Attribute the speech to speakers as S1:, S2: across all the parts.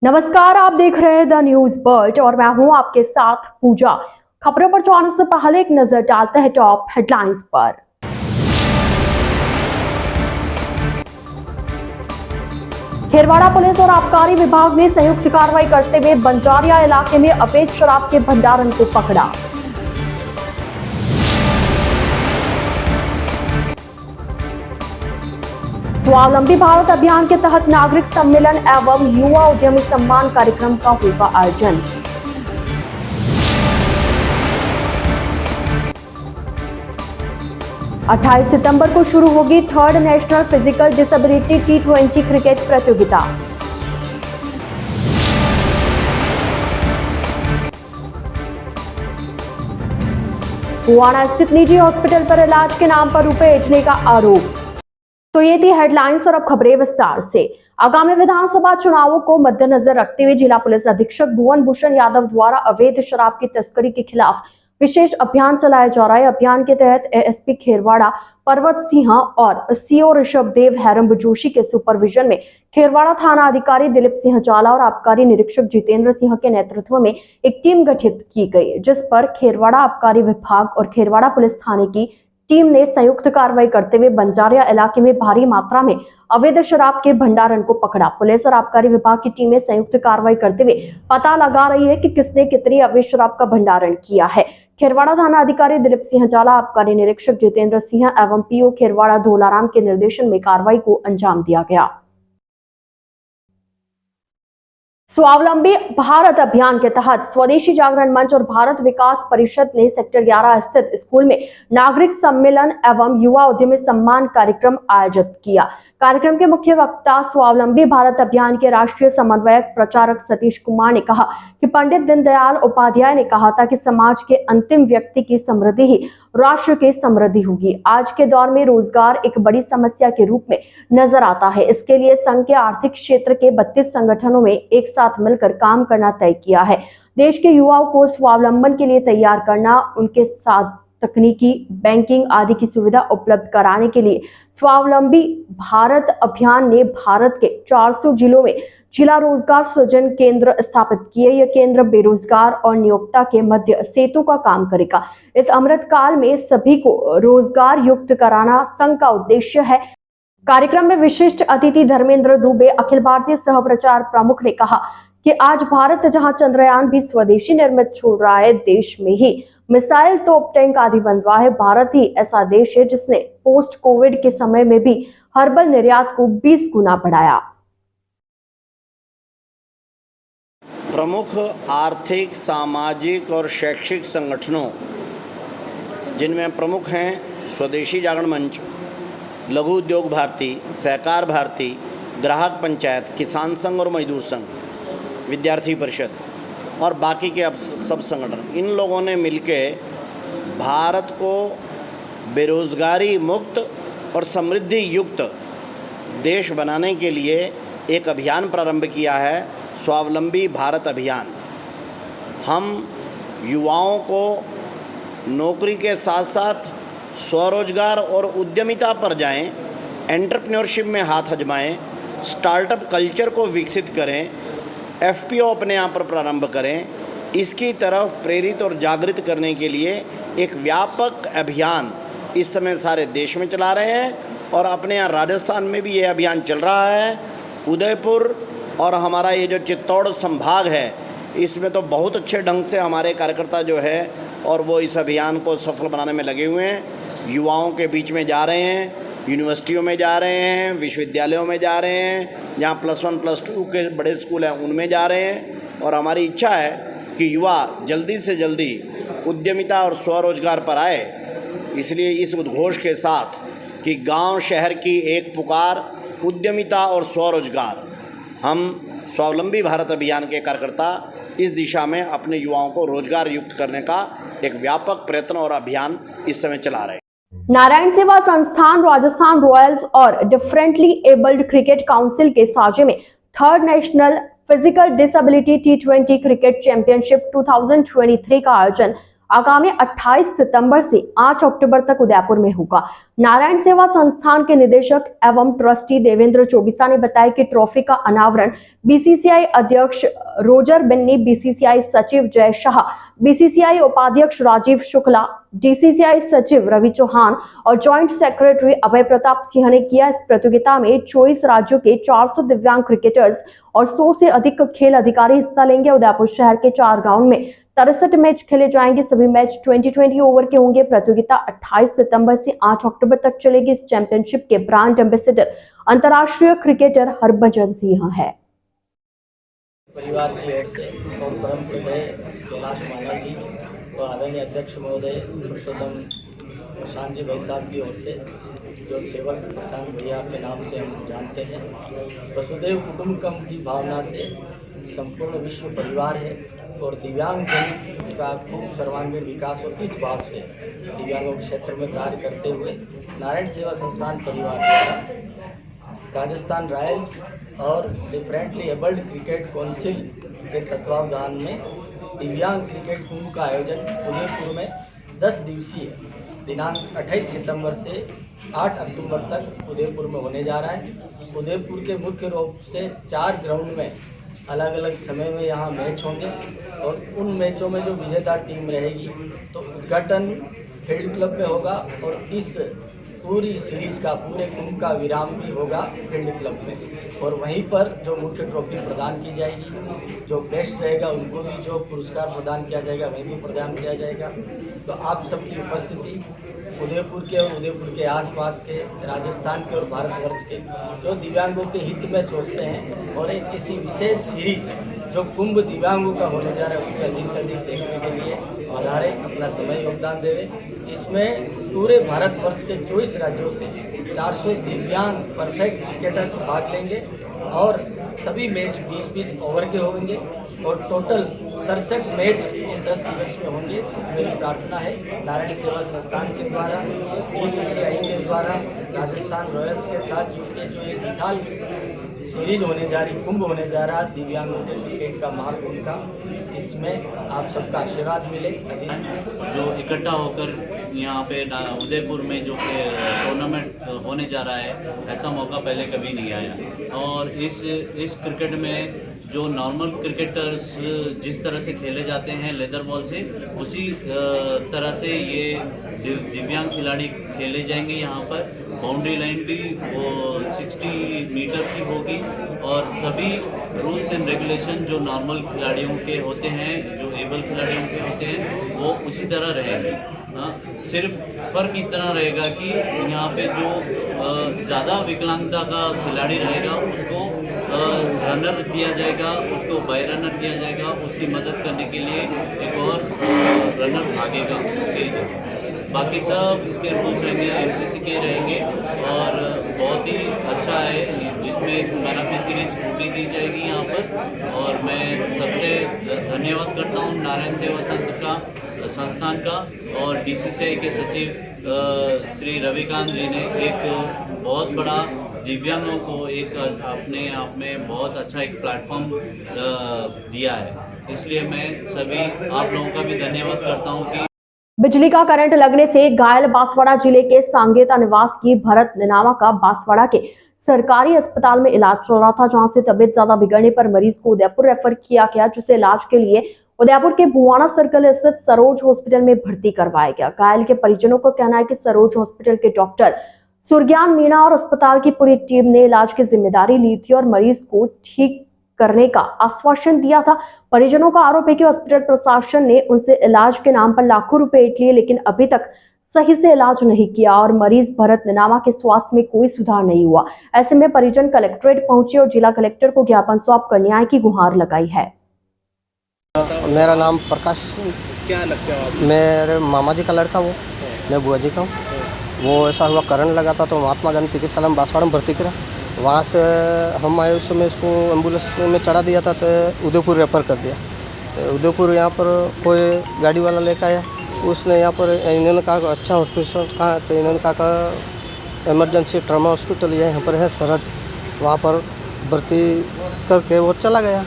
S1: नमस्कार, आप देख रहे हैं द न्यूज बर्ड और मैं हूं आपके साथ पूजा। खबरों पर जाने से पहले एक नजर डालते हैं टॉप हेडलाइंस पर। खेरवाड़ा पुलिस और आबकारी विभाग ने संयुक्त कार्रवाई करते हुए बंजारिया इलाके में अवैध शराब के भंडारण को पकड़ा। स्वावलंबी भारत अभियान के तहत नागरिक सम्मेलन एवं युवा उद्यमी सम्मान कार्यक्रम का होगा आयोजन। अट्ठाईस सितंबर को शुरू होगी third national physical disability T20 cricket प्रतियोगिता। गोवाना स्थित निजी हॉस्पिटल पर इलाज के नाम पर रुपए ऐंठने का आरोप। तो ये थी हेडलाइंस और अब खबरें विस्तार से। आगामी विधानसभा चुनावों को मद्देनजर रखते हुए जिला पुलिस अधीक्षक भुवन भूषण यादव द्वारा अवैध शराब की तस्करी के खिलाफ विशेष अभियान चलाया जा रहा है। अभियान के तहत एएसपी खेरवाड़ा पर्वत सिंह और सीओ ऋषभदेव हैरम्ब जोशी के सुपरविजन में खेरवाड़ा थाना अधिकारी दिलीप सिंह जाला और आबकारी निरीक्षक जितेंद्र सिंह के नेतृत्व में एक टीम गठित की गई, जिस पर खेरवाड़ा आबकारी विभाग और खेरवाड़ा पुलिस थाने की टीम ने संयुक्त कार्रवाई करते हुए बंजारिया इलाके में भारी मात्रा में अवैध शराब के भंडारण को पकड़ा। पुलिस और आबकारी विभाग की टीमें संयुक्त कार्रवाई करते हुए पता लगा रही है कि किसने कितनी अवैध शराब का भंडारण किया है। खेरवाड़ा थाना अधिकारी दिलीप सिंह जाला, आबकारी निरीक्षक जितेंद्र सिंह एवं पीओ खेरवाड़ा धोलाराम के निर्देशन में कार्रवाई को अंजाम दिया गया। स्वावलंबी भारत अभियान के तहत स्वदेशी जागरण मंच और भारत विकास परिषद ने सेक्टर 11 स्थित स्कूल में नागरिक सम्मेलन एवं युवा उद्यमी सम्मान कार्यक्रम आयोजित किया। कार्यक्रम के मुख्य वक्ता स्वावलंबी भारत अभियान के राष्ट्रीय समन्वयक प्रचारक सतीश कुमार ने कहा कि पंडित दीनदयाल उपाध्याय ने कहा था कि समाज के अंतिम व्यक्ति की समृद्धि ही राष्ट्र की समृद्धि होगी। आज के दौर में रोजगार एक बड़ी समस्या के रूप में नजर आता है। इसके लिए संघ के आर्थिक क्षेत्र के 32 संगठनों में एक साथ मिलकर काम करना तय किया है। देश के युवाओं को स्वावलंबन के लिए तैयार करना, उनके साथ तकनीकी, बैंकिंग आदि की सुविधा उपलब्ध कराने के लिए स्वावलंबी भारत अभियान ने भारत के 400 जिलों में जिला रोजगार सृजन केंद्र स्थापित किए। यह केंद्र बेरोजगार और नियोक्ता के मध्य सेतु का काम करेगा। इस अमृत काल में सभी को रोजगार युक्त कराना संघ का उद्देश्य है। कार्यक्रम में विशिष्ट अतिथि धर्मेंद्र दुबे, अखिल भारतीय सह प्रचार प्रमुख, ने कहा कि आज भारत जहां चंद्रयान भी स्वदेशी निर्मित छोड़ रहा है, देश में ही मिसाइल, तोप, टैंक आदि बन रहा है। भारत ही ऐसा देश है जिसने पोस्ट कोविड के समय में भी हर्बल निर्यात को 20 गुना बढ़ाया।
S2: प्रमुख आर्थिक, सामाजिक और शैक्षिक संगठनों, जिनमें प्रमुख हैं स्वदेशी जागरण मंच, लघु उद्योग भारती, सहकार भारती, ग्राहक पंचायत, किसान संघ और मजदूर संघ, विद्यार्थी परिषद और बाकी के अब सब संगठन, इन लोगों ने मिलके भारत को बेरोजगारी मुक्त और समृद्धि युक्त देश बनाने के लिए एक अभियान प्रारंभ किया है, स्वावलंबी भारत अभियान। हम युवाओं को नौकरी के साथ साथ स्वरोजगार और उद्यमिता पर जाएं, एंटरप्रेन्योरशिप में हाथ आजमाएं, स्टार्टअप कल्चर को विकसित करें, एफपीओ अपने यहाँ पर प्रारंभ करें, इसकी तरफ प्रेरित और जागृत करने के लिए एक व्यापक अभियान इस समय सारे देश में चला रहे हैं और अपने यहाँ राजस्थान में भी ये अभियान चल रहा है। उदयपुर और हमारा ये जो चित्तौड़ संभाग है, इसमें तो बहुत अच्छे ढंग से हमारे कार्यकर्ता जो है और वो इस अभियान को सफल बनाने में लगे हुए हैं। युवाओं के बीच में जा रहे हैं, यूनिवर्सिटियों में जा रहे हैं, विश्वविद्यालयों में जा रहे हैं, जहाँ +1 +2 के बड़े स्कूल हैं उनमें जा रहे हैं। और हमारी इच्छा है कि युवा जल्दी से जल्दी उद्यमिता और स्वरोजगार पर आए। इसलिए इस उद्घोष के साथ कि गांव शहर की एक पुकार, उद्यमिता और स्वरोजगार, हम स्वावलंबी भारत अभियान के कार्यकर्ता इस दिशा में अपने युवाओं को रोजगार युक्त करने का एक व्यापक प्रयत्न और अभियान इस समय चला रहे हैं।
S1: नारायण सेवा संस्थान, राजस्थान रॉयल्स और डिफरेंटली एबल्ड क्रिकेट काउंसिल के साझे में third national physical disability T20 cricket championship 2023 का आयोजन आगामी 28 सितंबर से 8 अक्टूबर तक उदयपुर में होगा। नारायण सेवा संस्थान के निदेशक एवं ट्रस्टी देवेंद्र चौबिसा ने बताया कि ट्रॉफी का अनावरण बीसीसीआई अध्यक्ष रोजर बिन्नी, बीसीसीआई सचिव जय शाह, बीसीसीआई उपाध्यक्ष राजीव शुक्ला, डीसीसीआई सचिव रवि चौहान और जॉइंट सेक्रेटरी अभय प्रताप सिंह ने किया। इस प्रतियोगिता में 24 राज्यों के 400 दिव्यांग क्रिकेटर्स और 100 से अधिक खेल अधिकारी हिस्सा लेंगे। उदयपुर शहर के 4 ग्राउंड में 63 मैच खेले जाएंगे। सभी मैच 20-20 ओवर के होंगे। प्रतियोगिता 28 सितंबर से 8 अक्टूबर तक चलेगी। इस चैंपियनशिप के ब्रांड एम्बेसडर अंतर्राष्ट्रीय क्रिकेटर हरभजन सिंह है।
S3: परिवार की ओर से और परम श्रद्धेय कैलाश मानव जी व आदरणीय अध्यक्ष महोदय पुरुषोत्तम प्रशांत जी भाई साहब की ओर से, जो सेवक प्रशांत भैया के नाम से हम जानते हैं, वसुदेव कुटुंबकम की भावना से संपूर्ण विश्व परिवार है और दिव्यांग जन का खूब सर्वांगीण विकास और इस भाव से दिव्यांगों के क्षेत्र में कार्य करते हुए नारायण सेवा संस्थान परिवार द्वारा राजस्थान रॉयल्स और डिफरेंटली एबल्ड क्रिकेट काउंसिल के तत्वावधान में दिव्यांग क्रिकेट कुंभ का आयोजन उदयपुर में 10 दिवसीय दिनांक 28 सितंबर से 8 अक्टूबर तक उदयपुर में होने जा रहा है। उदयपुर के मुख्य रूप से 4 ग्राउंड में अलग अलग समय में यहाँ मैच होंगे और उन मैचों में जो विजेता टीम रहेगी तो उद्घाटन फील्ड क्लब में होगा और इस पूरी सीरीज का, पूरे कुंभ का विराम भी होगा फील्ड क्लब में और वहीं पर जो मुख्य ट्रॉफी प्रदान की जाएगी, जो बेस्ट रहेगा उनको भी जो पुरस्कार प्रदान किया जाएगा वहीं भी प्रदान किया जाएगा। तो आप सबकी उपस्थिति उदयपुर के और उदयपुर के आसपास के, राजस्थान के और भारतवर्ष के जो दिव्यांगों के हित में सोचते हैं और एक किसी विशेष सीरीज जो कुंभ दिव्यांगों का होने जा रहा है उसमें अधिक से अधिक देखने के लिए पधारे, अपना समय योगदान देवे। इसमें पूरे भारतवर्ष के 24 राज्यों से 400 दिव्यांग परफेक्ट क्रिकेटर्स भाग लेंगे और सभी मैच 20-20 ओवर के होंगे और टोटल 63 मैच इन 10 दिवस में होंगे। मेरी प्रार्थना है नारायण सेवा संस्थान के द्वारा, बीसीसीआई के द्वारा राजस्थान रॉयल्स के साथ जुड़कर जो एक विशाल सीरीज होने जा रही, कुंभ होने जा रहा दिव्यांगों के क्रिकेट का महाकुंभ का, इसमें आप सबका आशीर्वाद मिले।
S4: जो इकट्ठा होकर यहाँ पे उदयपुर में जो टूर्नामेंट होने जा रहा है, ऐसा मौका पहले कभी नहीं आया और इस क्रिकेट में जो नॉर्मल क्रिकेटर्स जिस तरह से खेले जाते हैं लेदर बॉल से, उसी तरह से ये दिव्यांग खिलाड़ी खेले जाएंगे। यहाँ पर बाउंड्री लाइन भी वो 60 मीटर की होगी और सभी रूल्स एंड रेगुलेशन जो नॉर्मल खिलाड़ियों के होते हैं, जो एबल खिलाड़ियों के होते हैं, वो उसी तरह रहेंगे। सिर्फ फ़र्क इतना रहेगा कि यहाँ पे जो ज़्यादा विकलांगता का खिलाड़ी रहेगा उसको रनर दिया जाएगा, उसको बाय रनर दिया जाएगा, उसकी मदद करने के लिए एक और रनर भागेगा उसके। बाकी सब इसके रूल्स रहेंगे, एमसीसी के रहेंगे और बहुत ही अच्छा है, जिसमें man of the series scooty दी जाएगी यहाँ पर। और मैं सबसे धन्यवाद करता हूँ नारायण सेवा संस्थान का और डीसीसीआई के सचिव श्री रविकांत जी ने एक बहुत बड़ा दिव्यांगों को एक अपने आप में बहुत अच्छा एक प्लेटफॉर्म दिया है। इसलिए मैं सभी आप लोगों का भी धन्यवाद करता हूँ कि
S1: बिजली का करंट लगने से घायल बांसवाड़ा जिले के सांगेता निवास की भरत नेनावा का बांसवाड़ा के सरकारी अस्पताल में इलाज चल रहा था, जहां से तबीयत ज्यादा बिगड़ने पर मरीज को उदयपुर रेफर किया गया, जिसे इलाज के लिए उदयपुर के बुवाना सर्कल स्थित सरोज हॉस्पिटल में भर्ती करवाया गया। घायल के परिजनों का कहना है कि सरोज हॉस्पिटल के डॉक्टर सुरज्ञान मीणा और अस्पताल की पूरी टीम ने इलाज की जिम्मेदारी ली थी और मरीज को ठीक करने का आश्वासन दिया था। परिजनों का आरोप है कि हॉस्पिटल प्रशासन ने उनसे इलाज के नाम पर लाखों रुपए ऐंठ लिए, लेकिन अभी तक सही से इलाज नहीं किया और मरीज भरत नेनावा के स्वास्थ्य में कोई सुधार नहीं हुआ। ऐसे में परिजन कलेक्ट्रेट पहुंचे और जिला कलेक्टर को ज्ञापन सौंप कर न्याय की गुहार लगाई है।
S5: मेरा नाम प्रकाश,
S3: क्या लगता है आपको?
S5: मेरे मामा जी का लड़का, वो मैं बुआ जी का हूँ। वो ऐसा हुआ करंट लगा था तो महात्मा गांधी चिकित्सालय में बांसवाड़ा में भर्ती करा। वहाँ से हम आए, उस समय इसको एम्बुलेंस में चढ़ा दिया था तो उदयपुर रेफर कर दिया। तो उदयपुर यहाँ पर कोई गाड़ी वाला लेकर आया, उसने यहाँ पर इन्होंने कहा अच्छा हॉस्पिटल कहाँ है, तो इन्होंने कहा इमरजेंसी ट्रामा हॉस्पिटल यहाँ पर है सरहद, वहाँ पर भर्ती करके वो चला गया।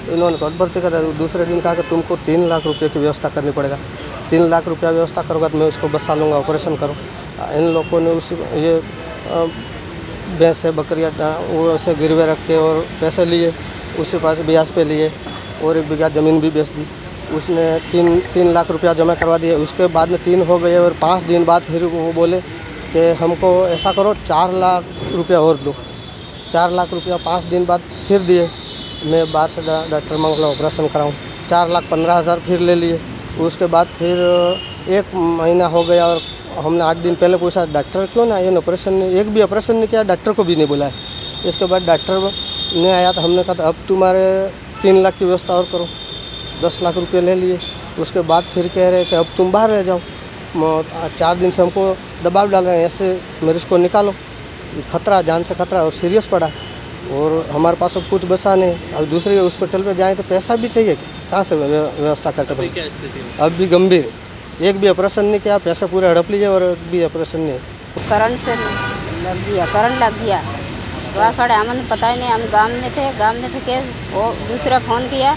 S5: इन्होंने कहा भर्ती करा। दूसरे दिन कहा कि तुमको 3 लाख रुपये की व्यवस्था करनी पड़ेगा। 3 लाख रुपया व्यवस्था करूँगा तो मैं उसको बसा लूँगा, ऑपरेशन करूँ। इन लोगों ने उसी ये भैंस से बकरियाँ वो ऐसे गिरवे रख के और पैसे लिए, उसके पास ब्याज पे लिए और 1 बीघा ज़मीन भी बेच दी। उसने 3 लाख रुपया जमा करवा दिए। उसके बाद में 3 हो गए और 5 दिन बाद फिर वो बोले कि हमको ऐसा करो 4 लाख रुपया और दो। 4 लाख रुपया 5 दिन बाद फिर दिए। मैं बाहर से डॉक्टर मंगला ऑपरेशन कराऊँ, 4,15,000 फिर ले लिए। उसके बाद फिर 1 महीना हो गया और हमने 8 दिन पहले पूछा डॉक्टर क्यों ना ये ऑपरेशन एक भी ऑपरेशन नहीं किया, डॉक्टर को भी नहीं बुलाया। इसके बाद डॉक्टर ने आया तो हमने कहा था अब तुम्हारे 3 लाख की व्यवस्था और करो। 10 लाख रुपये ले लिए। उसके बाद फिर कह रहे कि अब तुम बाहर रह जाओ। 4 दिन से हमको दबाव डाल रहे हैं, ऐसे मरीज को निकालो, खतरा, जान से खतरा और सीरियस पड़ा और हमारे पास अब कुछ बचा नहीं। अब दूसरे हॉस्पिटल पे जाएँ तो पैसा भी चाहिए, कहाँ से व्यवस्था करके। अब भी गंभीर, एक भी ऑपरेशन नहीं किया, पैसे पूरे हड़प लिए और एक भी ऑपरेशन नहीं।
S6: करंट से करंट लग गया। तो साढ़े हमें पता ही नहीं, हम गांव में थे कि वो दूसरा फ़ोन किया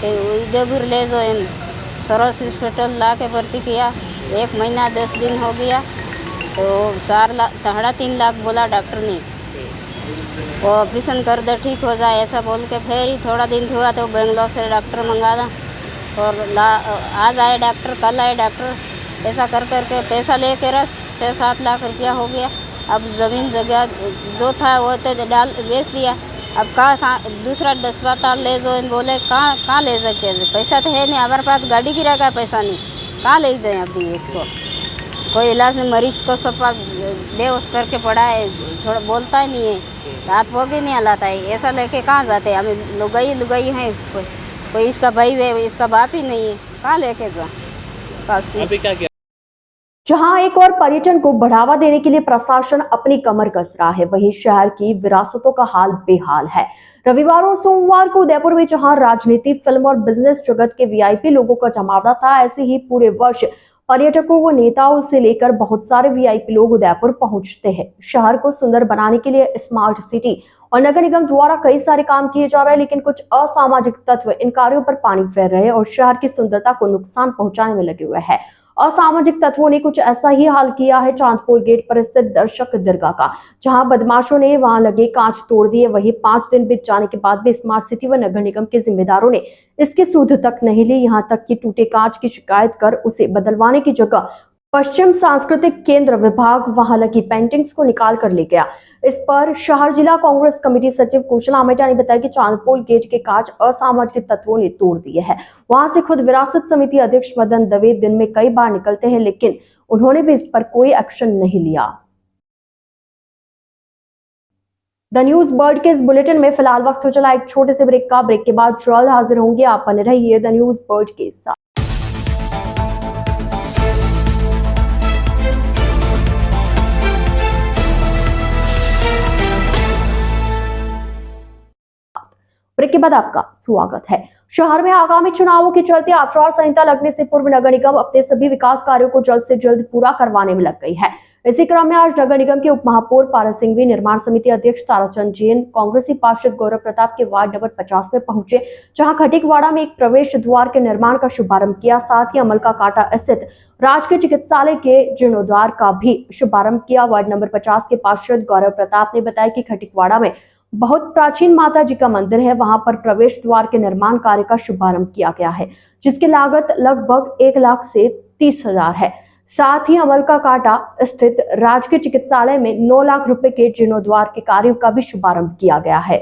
S6: कि उदयपुर ले जो सरोस हॉस्पिटल ला के भर्ती किया। 1 महीना 10 दिन हो गया तो 3.5 लाख बोला डॉक्टर ने, वो ऑपरेशन कर दे ठीक हो जाए ऐसा बोल के। फिर ही थोड़ा दिन हुआ तो बेंगलोर से डॉक्टर मंगा था और आज आए डॉक्टर, कल आए डॉक्टर। ऐसा कर के पैसा ले कर 6-7 लाख रुपया हो गया। अब ज़मीन जगह जो था वो तो बेच दिया। अब कहाँ दूसरा 10-12 ले जो बोले कहाँ ले सकते हैं, पैसा तो है नहीं हमारे पास, गाड़ी गिरा का पैसा नहीं, कहाँ ले जाएँ अभी इसको। कोई इलाज नहीं, मरीज को सब बेहोश करके पड़ा है, थोड़ा बोलता ही नहीं है, हाथ वो भी नहीं हलाता है। ऐसा लेके कहाँ जाते हैं, हमें लुगाई हैं, कोई इसका भाई है, इसका बाप ही नहीं है, कहाँ लेके जाओ।
S7: अभी क्या किया?
S1: जहां एक और पर्यटन को बढ़ावा देने के लिए प्रशासन अपनी कमर कस रहा है, वहीं शहर की विरासतों का हाल बेहाल है। रविवार और सोमवार को उदयपुर में जहां राजनीति, फिल्म और बिजनेस जगत के वीआईपी लोगों का जमावड़ा था, ऐसे ही पूरे वर्ष पर्यटकों व नेताओं से लेकर बहुत सारे वीआईपी लोग उदयपुर पहुंचते हैं। शहर को सुंदर बनाने के लिए स्मार्ट सिटी और नगर निगम द्वारा कई सारे काम किए जा रहे हैं, लेकिन कुछ असामाजिक तत्व इन कार्यों पर पानी फेर रहे हैं और शहर की सुंदरता को नुकसान पहुंचाने में लगे हुए हैं। असामाजिक तत्वों ने कुछ ऐसा ही हाल किया है चांदपोल गेट पर स्थित दर्शक दरगाह का, जहां बदमाशों ने वहां लगे कांच तोड़ दिए। वहीं 5 दिन बीत जाने के बाद भी स्मार्ट सिटी व नगर निगम के जिम्मेदारों ने इसकी सुध तक नहीं ली। यहां तक कि टूटे कांच की शिकायत कर उसे बदलवाने की जगह पश्चिम सांस्कृतिक केंद्र विभाग वहां लगी पेंटिंग्स को निकाल कर ले गया। इस पर शहर जिला कांग्रेस कमेटी सचिव कुशल आमेटा ने बताया कि चांदपोल गेट के कांच असामाजिक तत्वों ने तोड़ दिए हैं। वहां से खुद विरासत समिति अध्यक्ष मदन दवे दिन में कई बार निकलते हैं, लेकिन उन्होंने भी इस पर कोई एक्शन नहीं लिया। द न्यूज बर्ड के इस बुलेटिन में फिलहाल वक्त हो चला एक छोटे से ब्रेक का। ब्रेक के बाद जल्द हाजिर होंगे, आप बने रहिए द न्यूज बर्ड के साथ। ब्रेक के बाद आपका स्वागत है। शहर में आगामी चुनावों के चलते आचार संहिता लगने से पूर्व नगर निगम अपने सभी विकास कार्यों को जल्द से जल्द पूरा करवाने में लग गई है। इसी क्रम में आज नगर निगम के उप महापौर पारस सिंघवी, निर्माण समिति अध्यक्ष ताराचंद जैन, कांग्रेसी पार्षद गौरव प्रताप के वार्ड नंबर 50 में पहुंचे, जहां खटिकवाड़ा में एक प्रवेश द्वार के निर्माण का शुभारंभ किया। साथ ही अमल का कांटा स्थित राजकीय चिकित्सालय के जीर्णोद्वार का भी शुभारंभ किया। वार्ड नंबर 50 के पार्षद गौरव प्रताप ने बताया कि खटिकवाड़ा में बहुत प्राचीन माता जी का मंदिर है, वहां पर प्रवेश द्वार के निर्माण कार्य का शुभारंभ किया गया है, जिसकी लागत लगभग 1 लाख से 30,000 है। साथ ही अमल का कांटा स्थित राजकीय चिकित्सालय में 9 लाख रुपए के जीर्णोद्वार के कार्यों का भी शुभारंभ किया गया है।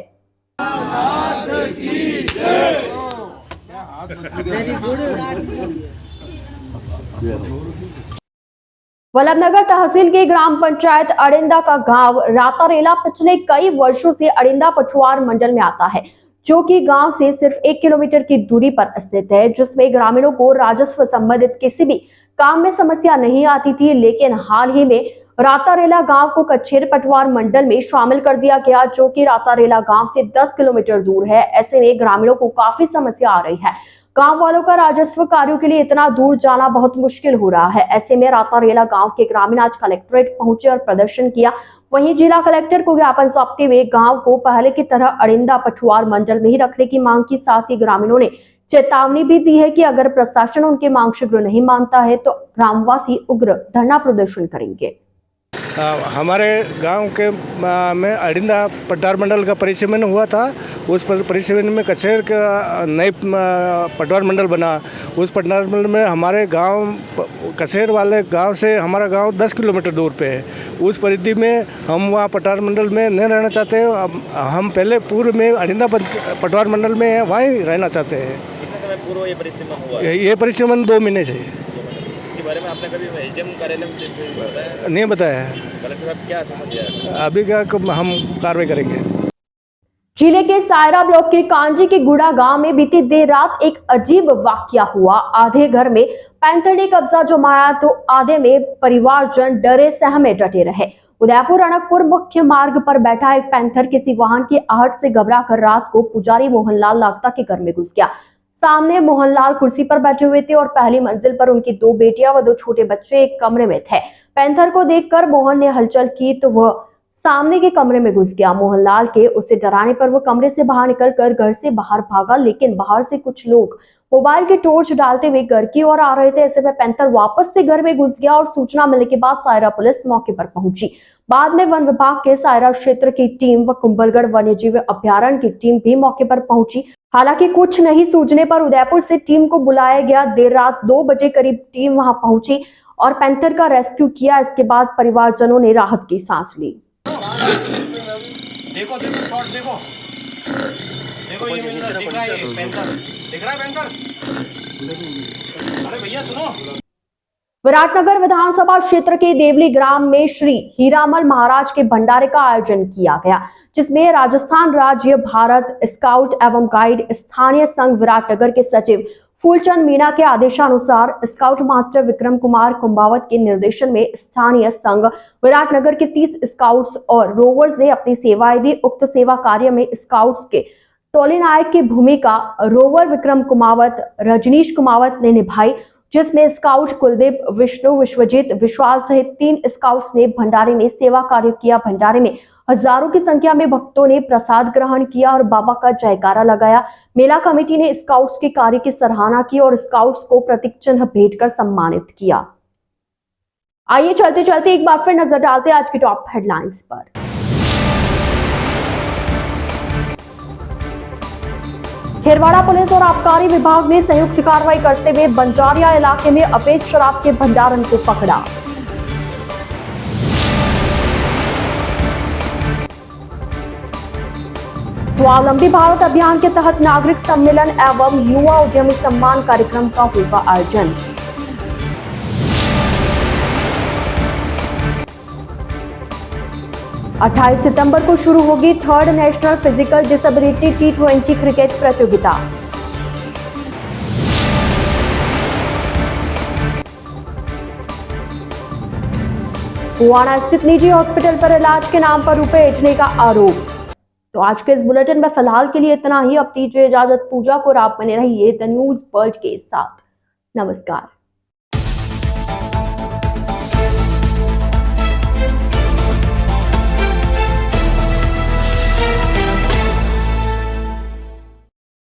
S1: वल्लभनगर तहसील के ग्राम पंचायत अड़िंदा का गांव रातारेला पिछले कई वर्षों से अड़िंदा पछुआर मंडल में आता है, जो कि गांव से सिर्फ 1 किलोमीटर की दूरी पर स्थित है, जिसमें ग्रामीणों को राजस्व संबंधित किसी भी काम में समस्या नहीं आती थी। लेकिन हाल ही में रातारेला गांव को कच्छेर पटवार मंडल में शामिल कर दिया गया, जो कि रातारेला गांव से 10 किलोमीटर दूर है। ऐसे में ग्रामीणों को काफी समस्या आ रही है। गांव वालों का राजस्व कार्यों के लिए इतना दूर जाना बहुत मुश्किल हो रहा है। ऐसे में रातारेला गांव के ग्रामीण आज कलेक्ट्रेट पहुंचे और प्रदर्शन किया। वहीं जिला कलेक्टर को ज्ञापन सौंपते हुए गांव को पहले की तरह अरिंदा पछुआर मंडल में ही रखने की मांग की। साथ ही ग्रामीणों ने चेतावनी भी दी है कि अगर प्रशासन उनकी मांग शीघ्र नहीं मानता है तो ग्रामवासी उग्र धरना प्रदर्शन करेंगे।
S7: हमारे गांव के में अरिंदा पटवार मंडल का परिसीमन हुआ था। उस परिसीमन में कचेर का नए पटवार मंडल बना। उस पटवार मंडल में हमारे गांव कचेर वाले गांव से हमारा गांव 10 किलोमीटर दूर पे है। उस परिधि में हम वहाँ पटवार मंडल में नहीं रहना चाहते हैं। अब हम पहले पूर्व में अरिंदा पटवार मंडल में वहीं रहना चाहते हैं।
S8: कितने समय पूर्व ये परिसीमन हुआ?
S7: ये परिसीमन 2 महीने से।
S8: बारे में आपने कभी एसडीएम कार्यालय में बताया?
S7: नहीं बताया।
S8: कलेक्टर साहब क्या आश्वासन दिया?
S7: अभी क्या हम कार्रवाई करेंगे।
S1: जिले के सायरा ब्लॉक के कांजी के गुड़ा गांव में बीती देर रात एक अजीब वाकया हुआ। आधे घर में पैंथर ने कब्जा जमाया तो आधे में परिवारजन डरे सहमे डटे रहे। उदयपुर रणकपुर मुख्य मार्ग पर बैठा एक पैंथर किसी वाहन की आहट से घबराकर रात को पुजारी मोहनलाल लागता के घर में घुस गया। सामने मोहनलाल कुर्सी पर बैठे हुए थे और पहली मंजिल पर उनकी 2 बेटियां व 2 छोटे बच्चे एक कमरे में थे। पैंथर को देखकर मोहन ने हलचल की तो वह सामने के कमरे में घुस गया। मोहनलाल के उसे डराने पर वह कमरे से बाहर निकलकर घर से बाहर भागा, लेकिन बाहर से कुछ लोग मोबाइल की टॉर्च डालते हुए घर की ओर आ रहे थे। ऐसे में पैंथर वापस से घर में घुस गया और सूचना मिलने के बाद सायरा पुलिस मौके पर पहुंची। बाद में वन विभाग के सायरा क्षेत्र की टीम व कुंभलगढ़ वन्यजीव अभ्यारण्य की टीम भी मौके पर पहुंची। हालांकि कुछ नहीं सूझने पर उदयपुर से टीम को बुलाया गया। देर रात 2 बजे करीब टीम वहां पहुंची और पैंथर का रेस्क्यू किया। इसके बाद परिवारजनों ने राहत की सांस ली।
S8: देखो शॉट देखो ये मिल रहा है, दिख रहा है पैंथर, दिख रहा है पैंथर। अरे भैया सुनो।
S1: विराटनगर विधानसभा क्षेत्र के देवली ग्राम में श्री हीरामल महाराज के भंडारे का आयोजन किया गया, जिसमें राजस्थान राज्य भारत स्काउट एवं गाइड स्थानीय संघ विराटनगर के सचिव फूलचंद मीणा के आदेशानुसार स्काउट मास्टर विक्रम कुमार कुंभावत के निर्देशन में स्थानीय संघ विराटनगर के 30 स्काउट्स और रोवर्स ने अपनी सेवाएं दी। उक्त सेवा कार्य में स्काउट्स के टोली नायक की भूमिका रोवर विक्रम कुमावत, रजनीश कुमावत ने निभाई, जिसमें स्काउट कुलदीप, विष्णु, विश्वजीत, विश्वास सहित 3 स्काउट्स ने भंडारे में सेवा कार्य किया। भंडारे में हजारों की संख्या में भक्तों ने प्रसाद ग्रहण किया और बाबा का जयकारा लगाया। मेला कमेटी ने स्काउट्स के कार्य की सराहना की और स्काउट्स को प्रतीक चिन्ह भेंट कर सम्मानित किया। आइए चलते चलते एक बार फिर नजर डालते हैं आज की टॉप हेडलाइंस पर। खेरवाड़ा पुलिस और आबकारी विभाग ने संयुक्त कार्रवाई करते हुए बंजारिया इलाके में अवैध शराब के भंडारण को पकड़ा। स्वावलंबी भारत अभियान के तहत नागरिक सम्मेलन एवं युवा उद्यमी सम्मान कार्यक्रम का होगा आयोजन। अट्ठाईस सितंबर को शुरू होगी 3rd national physical disability T20 cricket प्रतियोगिता। फुआना स्थित निजी हॉस्पिटल पर इलाज के नाम पर रुपए ऐंठने का आरोप। तो आज के इस बुलेटिन में फिलहाल के लिए इतना ही। अब दीजिए इजाजत पूजा को, आप बने रहिए द न्यूज वर्ल्ड के साथ। नमस्कार।